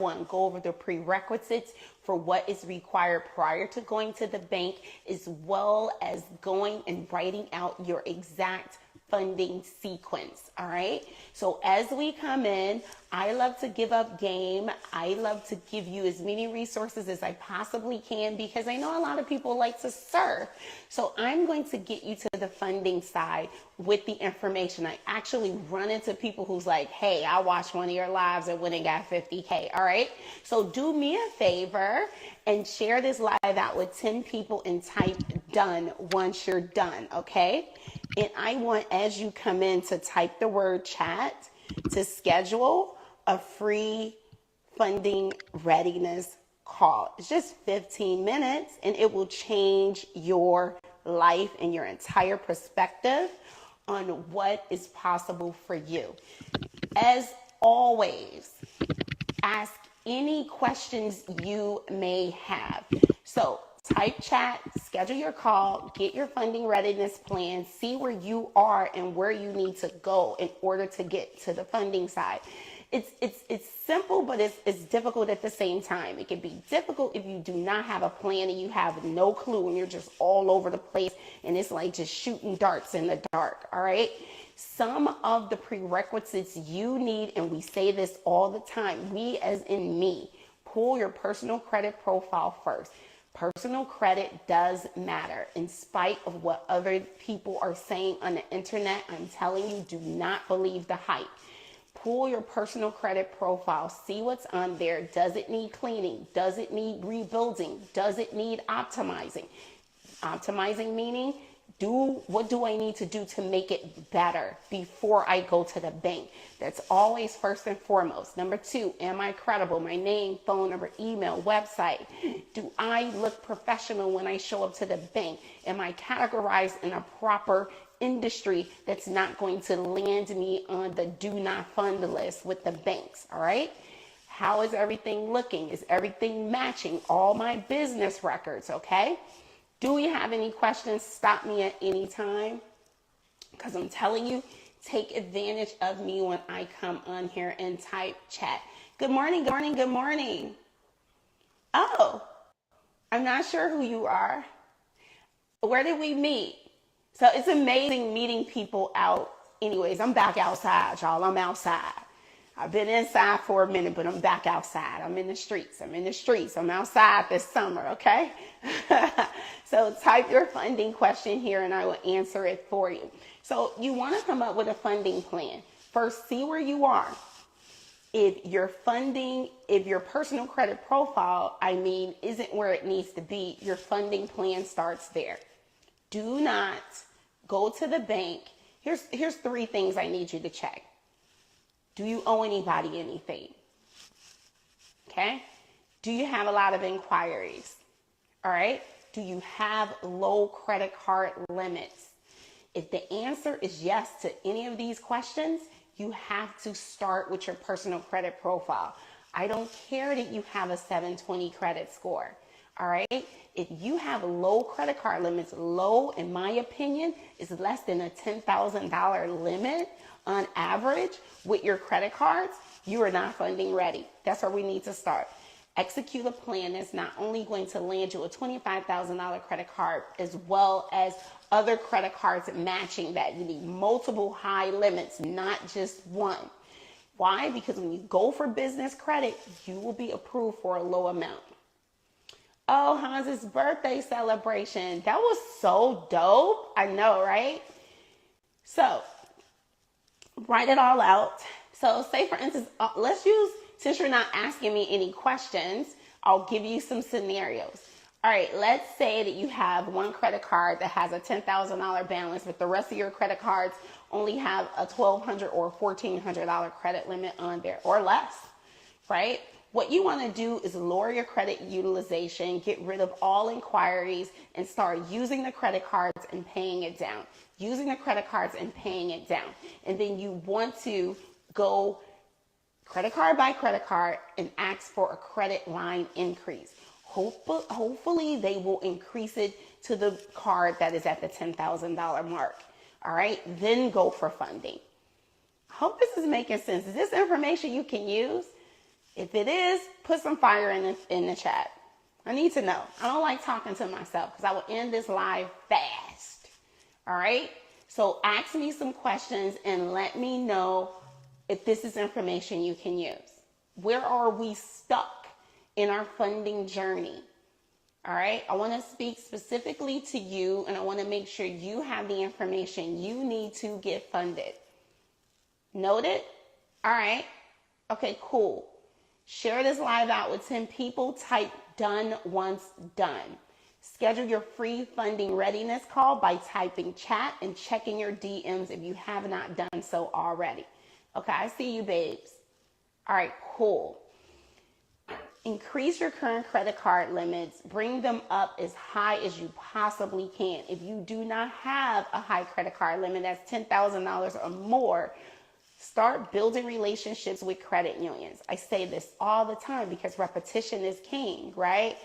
one, go over the prerequisites for what is required prior to going to the bank, as well as going and writing out your exact funding sequence. All right. So as we come in, I love to give up game. I love to give you as many resources as I possibly can, because I know a lot of people like to surf. So I'm going to get you to the funding side with the information. I actually run into people who's like, hey, I watched one of your lives and went and got 50K. All right. So do me a favor and share this live out with 10 people and type done once you're done. Okay. And I want, as you come in, to type the word chat to schedule a free funding readiness call. It's just 15 minutes and it will change your life and your entire perspective on what is possible for you. As always, ask any questions you may have. So type chat, schedule your call, get your funding readiness plan, see where you are and where you need to go in order to get to the funding side. It's simple, but it's difficult at the same time. It can be difficult if you do not have a plan and you have no clue and you're just all over the place and it's like just shooting darts in the dark. All right. Some of the prerequisites you need, and we say this all the time, we as in me, pull your personal credit profile first. Personal credit does matter. In spite of what other people are saying on the internet, I'm telling you, do not believe the hype. Pull your personal credit profile. See what's on there. Does it need cleaning? Does it need rebuilding? Does it need optimizing? Optimizing meaning, what do I need to do to make it better before I go to the bank? That's always first and foremost. Number two, am I credible? My name, phone number, email, website. Do I look professional when I show up to the bank? Am I categorized in a proper industry that's not going to land me on the do not fund list with the banks? All right. How is everything looking? Is everything matching all my business records? Okay. Do we have any questions? Stop me at any time, because I'm telling you, take advantage of me when I come on here and type chat. Good morning, good morning, good morning. Oh, I'm not sure who you are. Where did we meet? So it's amazing meeting people out. Anyways, I'm back outside, y'all. I'm outside. I've been inside for a minute, but I'm back outside. I'm in the streets. I'm outside this summer, okay? So type your funding question here and I will answer it for you. So you want to come up with a funding plan. First, see where you are. If your personal credit profile, isn't where it needs to be, your funding plan starts there. Do not go to the bank. Here's 3 things I need you to check. Do you owe anybody anything? Okay. Do you have a lot of inquiries? All right. Do you have low credit card limits? If the answer is yes to any of these questions, you have to start with your personal credit profile. I don't care that you have a 720 credit score. All right. If you have low credit card limits, low, in my opinion, is less than a $10,000 limit on average with your credit cards, you are not funding ready. That's where we need to start. Execute a plan that's not only going to land you a $25,000 credit card, as well as other credit cards matching that. You need multiple high limits, not just one. Why? Because when you go for business credit, you will be approved for a low amount. Oh, Hans's birthday celebration. That was so dope. I know, right? So write it all out. So say, for instance, since you're not asking me any questions, I'll give you some scenarios. All right, let's say that you have one credit card that has a $10,000 balance, but the rest of your credit cards only have a $1,200 or $1,400 credit limit on there or less, right? What you want to do is lower your credit utilization, get rid of all inquiries, and start using the credit cards and paying it down. Using the credit cards and paying it down. And then you want to go credit card by credit card and ask for a credit line increase. Hopefully they will increase it to the card that is at the $10,000 mark. All right, then go for funding. Hope this is making sense. Is this information you can use? If it is, put some fire in the chat. I need to know. I don't like talking to myself because I will end this live fast. All right? So ask me some questions and let me know if this is information you can use. Where are we stuck in our funding journey? All right? I want to speak specifically to you, and I want to make sure you have the information you need to get funded. Noted? All right. Okay, cool. Share this live out with 10 people. Type done once done. Schedule your free funding readiness call by typing chat and checking your DMs if you have not done so already. Okay, I see you, babes. All right, cool. Increase your current credit card limits. Bring them up as high as you possibly can. If you do not have a high credit card limit, that's $10,000 or more, start building relationships with credit unions. I say this all the time because repetition is king, right?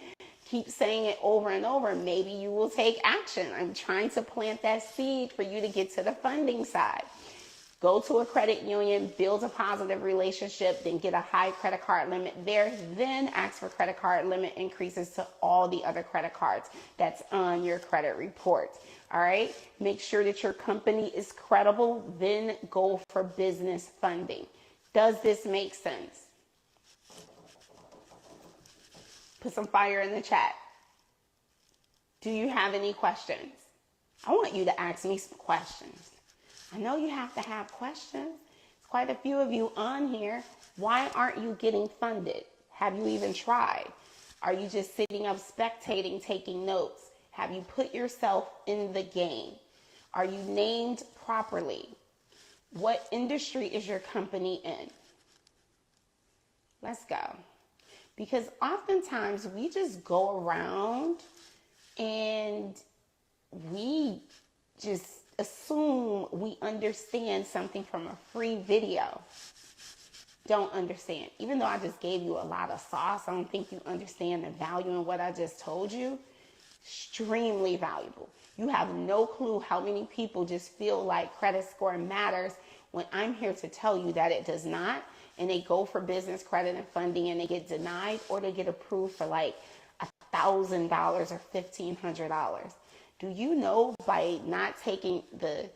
Keep saying it over and over. Maybe you will take action. I'm trying to plant that seed for you to get to the funding side. Go to a credit union, build a positive relationship, then get a high credit card limit there, then ask for credit card limit increases to all the other credit cards that's on your credit report. All right? Make sure that your company is credible, then go for business funding. Does this make sense? Put some fire in the chat. Do you have any questions? I want you to ask me some questions. I know you have to have questions. There's quite a few of you on here. Why aren't you getting funded? Have you even tried? Are you just sitting up spectating, taking notes? Have you put yourself in the game? Are you named properly? What industry is your company in? Let's go. Because oftentimes we just go around and we just assume we understand something from a free video. Don't understand. Even though I just gave you a lot of sauce, I don't think you understand the value in what I just told you. Extremely valuable. You have no clue how many people just feel like credit score matters when I'm here to tell you that it does not. And they go for business credit and funding and they get denied or they get approved for like $1,000 or $1,500. Do you know by not taking the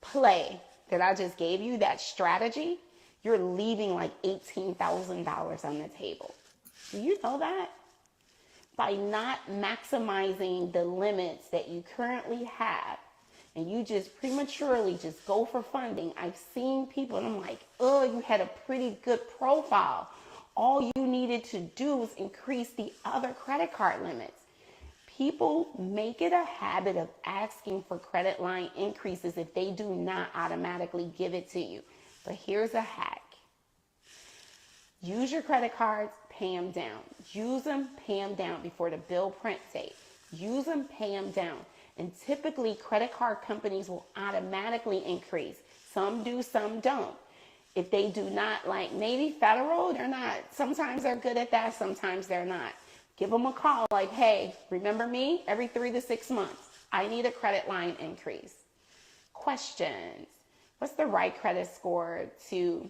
play that I just gave you, that strategy, you're leaving like $18,000 on the table? Do you know that? By not maximizing the limits that you currently have, and you just prematurely just go for funding. I've seen people and I'm like, oh, you had a pretty good profile. All you needed to do was increase the other credit card limits. People make it a habit of asking for credit line increases if they do not automatically give it to you. But here's a hack. Use your credit cards, pay them down. Use them, pay them down before the bill print date. Use them, pay them down. And typically, credit card companies will automatically increase. Some do, some don't. If they do not, like maybe Federal, they're not. Sometimes they're good at that, sometimes they're not. Give them a call like, hey, remember me? Every 3 to 6 months, I need a credit line increase. Questions. What's the right credit score to...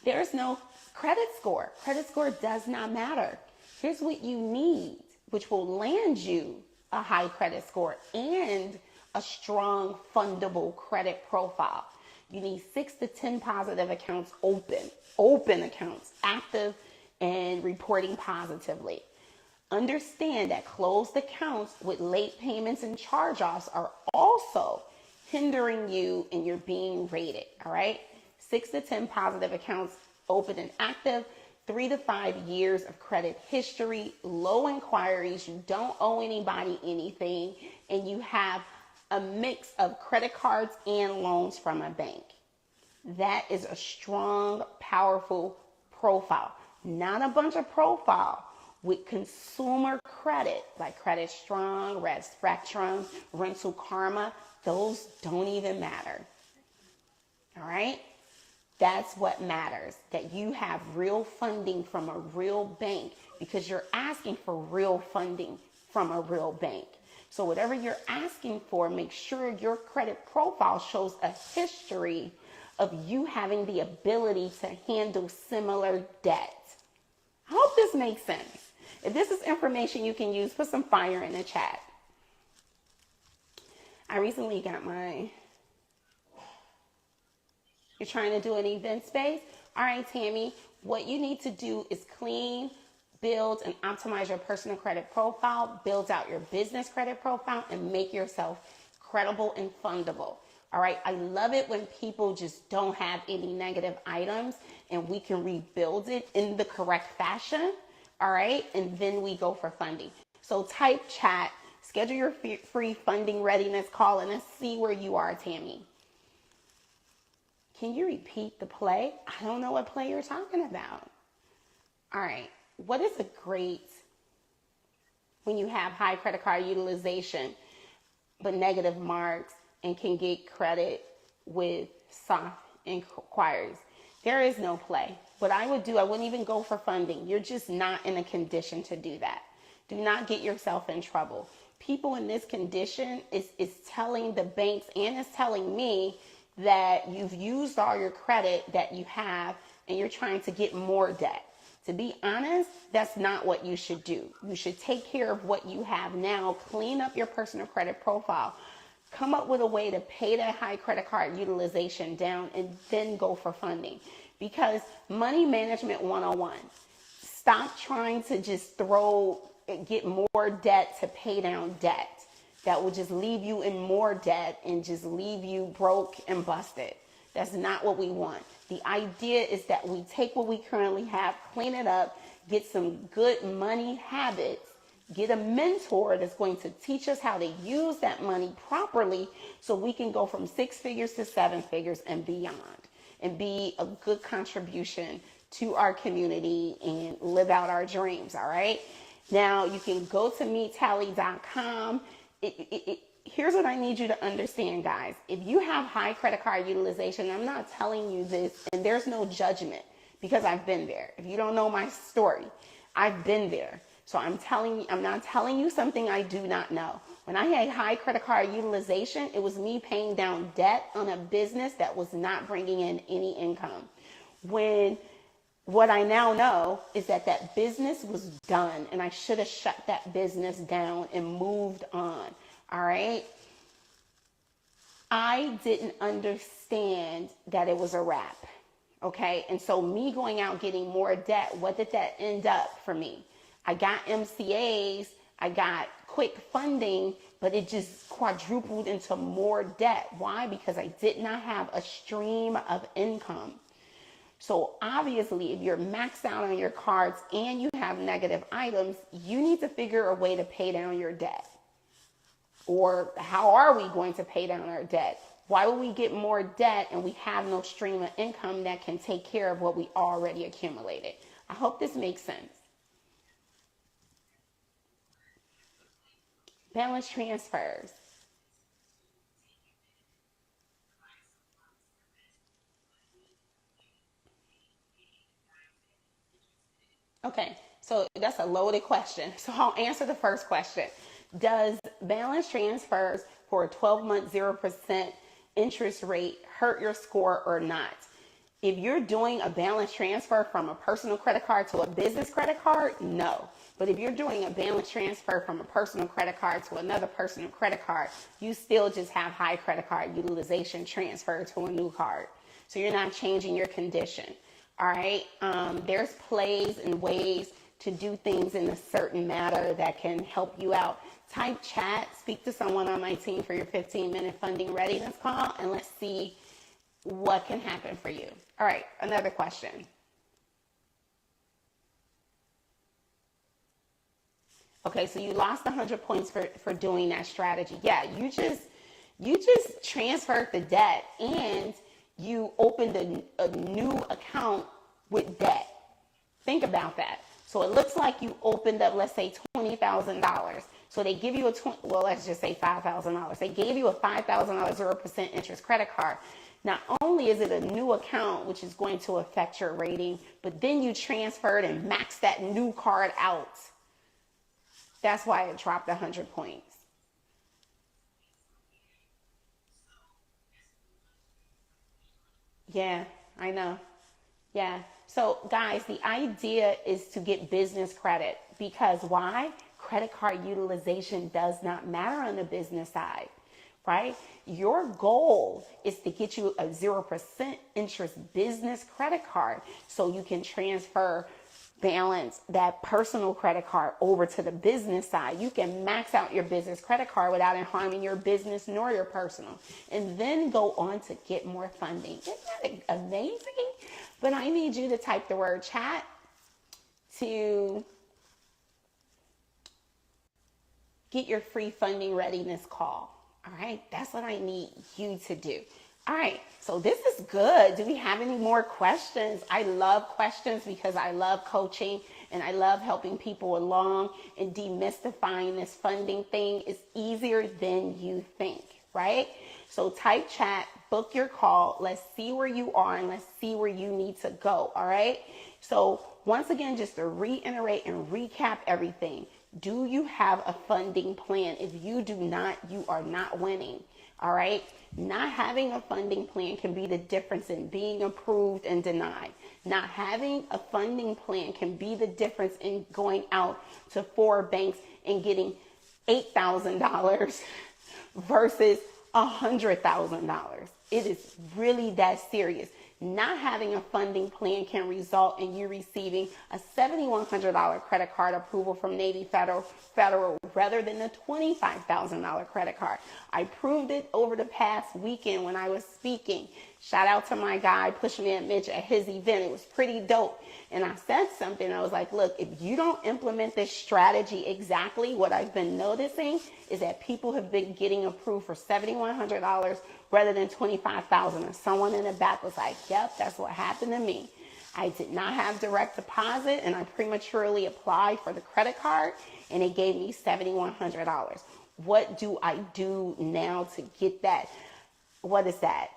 There's no credit score. Credit score does not matter. Here's what you need, which will land you a high credit score and a strong fundable credit profile. You need 6 to 10 positive accounts open accounts, active and reporting positively. Understand that closed accounts with late payments and charge-offs are also hindering you in your being rated, all right? 6 to 10 positive accounts open and active, 3 to 5 years of credit history, low inquiries, you don't owe anybody anything, and you have a mix of credit cards and loans from a bank. That is a strong, powerful profile. Not a bunch of profile with consumer credit, like Credit Strong, Red Spectrum, Rental Karma. Those don't even matter. All right? That's what matters, that you have real funding from a real bank because you're asking for real funding from a real bank. So whatever you're asking for, make sure your credit profile shows a history of you having the ability to handle similar debt. I hope this makes sense. If this is information you can use, put some fire in the chat. I recently got you're trying to do an event space? All right, Tammy, what you need to do is clean, build, and optimize your personal credit profile, build out your business credit profile, and make yourself credible and fundable. All right, I love it when people just don't have any negative items and we can rebuild it in the correct fashion. All right, and then we go for funding. So type chat, schedule your free funding readiness call, and let's see where you are, Tammy. Can you repeat the play? I don't know what play you're talking about. All right, what is a great, when you have high credit card utilization, but negative marks and can get credit with soft inquiries? There is no play. What I would do, I wouldn't even go for funding. You're just not in a condition to do that. Do not get yourself in trouble. People in this condition is telling the banks and is telling me that you've used all your credit that you have and you're trying to get more debt. To be honest, that's not what you should do. You should take care of what you have now, clean up your personal credit profile, come up with a way to pay that high credit card utilization down, and then go for funding. Because money management 101, stop trying to just get more debt to pay down debt. That will just leave you in more debt and just leave you broke and busted. That's not what we want. The idea is that we take what we currently have, clean it up, get some good money habits, get a mentor that's going to teach us how to use that money properly so we can go from 6 figures to 7 figures and beyond and be a good contribution to our community and live out our dreams, all right? Now, you can go to meettally.com. Here's what I need you to understand, guys. If you have high credit card utilization, I'm not telling you this, and there's no judgment because I've been there. If you don't know my story, I've been there. So I'm not telling you something I do not know. When I had high credit card utilization, it was me paying down debt on a business that was not bringing in any income. What I now know is that business was done and I should have shut that business down and moved on. All right. I didn't understand that it was a wrap. Okay. And so me going out getting more debt, what did that end up for me? I got MCAs, I got quick funding, but it just quadrupled into more debt. Why? Because I did not have a stream of income. So obviously, if you're maxed out on your cards and you have negative items, you need to figure a way to pay down your debt. Or how are we going to pay down our debt? Why would we get more debt and we have no stream of income that can take care of what we already accumulated? I hope this makes sense. Balance transfers. Okay, so that's a loaded question. So I'll answer the first question. Does balance transfers for a 12-month 0% interest rate hurt your score or not? If you're doing a balance transfer from a personal credit card to a business credit card, no. But if you're doing a balance transfer from a personal credit card to another personal credit card, you still just have high credit card utilization transfer to a new card. So you're not changing your condition. All right. There's plays and ways to do things in a certain manner that can help you out. Type chat, speak to someone on my team for your 15-minute funding readiness call, and let's see what can happen for you. All right. Another question. Okay, so you lost 100 points for doing that strategy. Yeah, you just transferred the debt and you opened a new account with debt. Think about that. So it looks like you opened up, let's say, $20,000. So they give you let's just say $5,000. They gave you a $5,000 0% interest credit card. Not only is it a new account, which is going to affect your rating, but then you transferred and maxed that new card out. That's why it dropped 100 points. Yeah, I know. Yeah. So, guys, the idea is to get business credit because why? Credit card utilization does not matter on the business side, right? Your goal is to get you a 0% interest business credit card so you can transfer balance that personal credit card over to the business side. You can max out your business credit card without it harming your business nor your personal, and then go on to get more funding. Isn't that amazing? But I need you to type the word chat to get your free funding readiness call. All right, that's what I need you to do. All right, so this is good. Do we have any more questions? I love questions because I love coaching and I love helping people along and demystifying this funding thing. Is easier than you think, right? So type chat, book your call. Let's see where you are and let's see where you need to go. All right. So once again, just to reiterate and recap everything. Do you have a funding plan? If you do not, you are not winning. All right. Not having a funding plan can be the difference in being approved and denied. Not having a funding plan can be the difference in going out to 4 banks and getting $8,000 versus $100,000. It is really that serious. Not having a funding plan can result in you receiving a $7,100 credit card approval from Navy Federal rather than a $25,000 credit card. I proved it over the past weekend when I was speaking. Shout out to my guy, Pushman Mitch, at his event. It was pretty dope. And I said something. I was like, look, if you don't implement this strategy exactly, what I've been noticing is that people have been getting approved for $7,100 rather than $25,000. And someone in the back was like, yep, that's what happened to me. I did not have direct deposit and I prematurely applied for the credit card and it gave me $7,100. What do I do now to get that? What is that?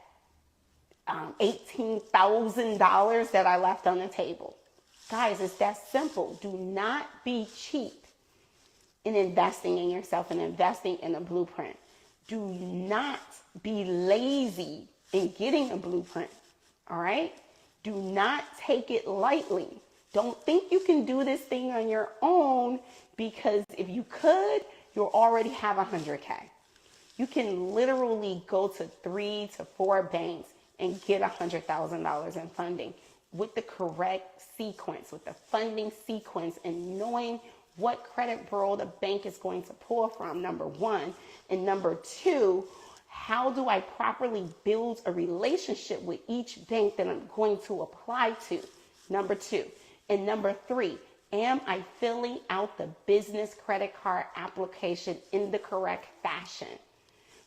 $18,000 that I left on the table. Guys, it's that simple. Do not be cheap in investing in yourself and investing in a blueprint. Do not be lazy in getting a blueprint. All right? Do not take it lightly. Don't think you can do this thing on your own, because if you could, you'll already have 100K. You can literally go to 3 to 4 banks and get $100,000 in funding with the correct sequence, with the funding sequence, and knowing what credit bureau the bank is going to pull from, number one. And number two, how do I properly build a relationship with each bank that I'm going to apply to? Number two. And number three, am I filling out the business credit card application in the correct fashion?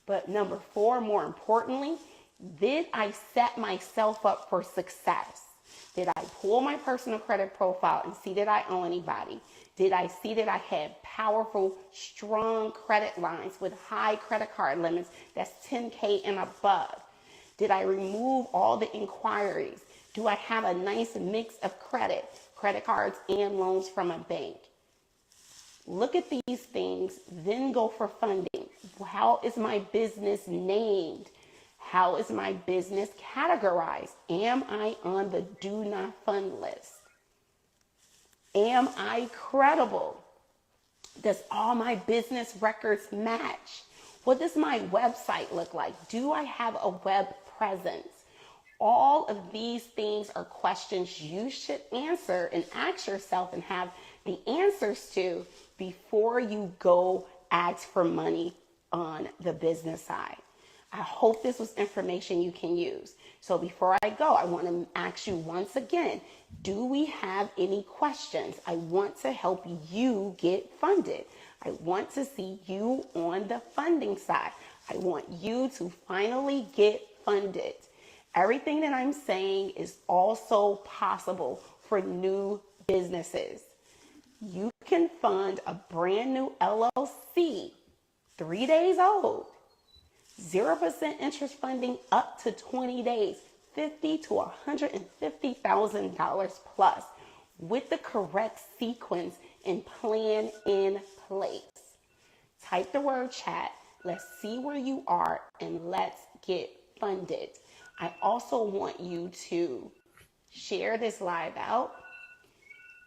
But number four, more importantly, did I set myself up for success? Did I pull my personal credit profile and see that I owe anybody? Did I see that I had powerful, strong credit lines with high credit card limits that's 10K and above? Did I remove all the inquiries? Do I have a nice mix of credit cards and loans from a bank? Look at these things, then go for funding. How is my business named? How is my business categorized? Am I on the do not fund list? Am I credible? Does all my business records match? What does my website look like? Do I have a web presence? All of these things are questions you should answer and ask yourself and have the answers to before you go ask for money on the business side. I hope this was information you can use. So before I go, I want to ask you once again, do we have any questions? I want to help you get funded. I want to see you on the funding side. I want you to finally get funded. Everything that I'm saying is also possible for new businesses. You can fund a brand new LLC, 3 days old, 0% interest funding up to 20 days, $50,000 to $150,000 plus, with the correct sequence and plan in place. Type the word chat. Let's see where you are and let's get funded. I also want you to share this live out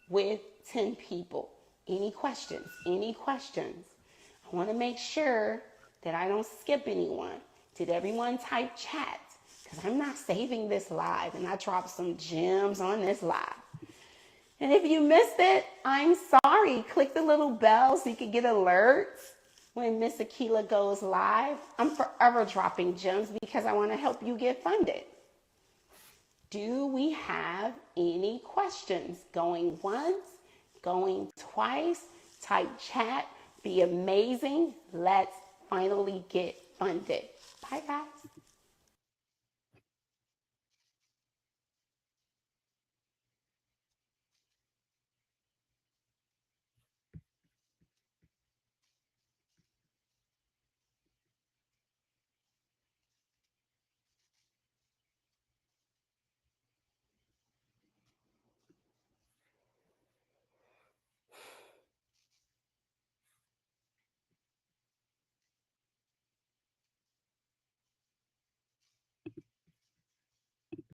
with 10 people. Any questions? Any questions? I want to make sure that I don't skip anyone. Did everyone type chat? Because I'm not saving this live, and I dropped some gems on this live. And if you missed it, I'm sorry. Click the little bell so you can get alerts when Miss Akila goes live. I'm forever dropping gems because I want to help you get funded. Do we have any questions? Going once, going twice, type chat, be amazing. Let's finally get funded. Bye, guys.